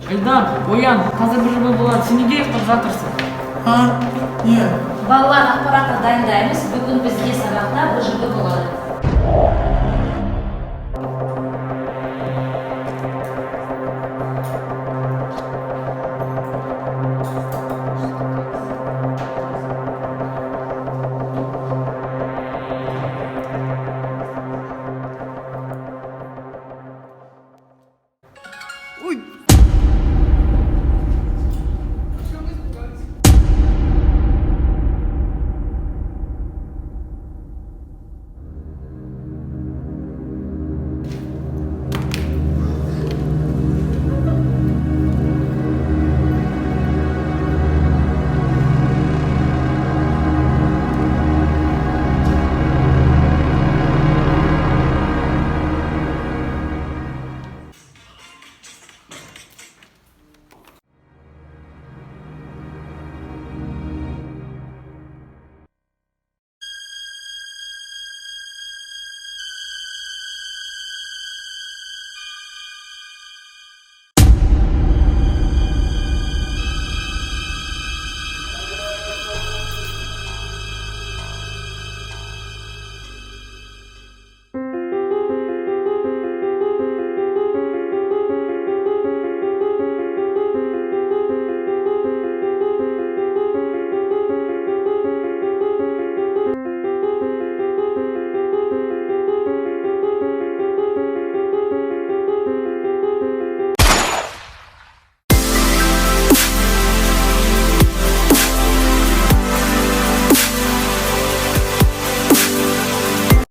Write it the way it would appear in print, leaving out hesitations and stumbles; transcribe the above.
Айдар, оян, қазір бір жұбы болады, сен неге ұйықтап жатырсың? Ha? Не? Балалар ақпаратты дайындаймыз. Бүгін бізге сабақта БЖБ болады. Ой,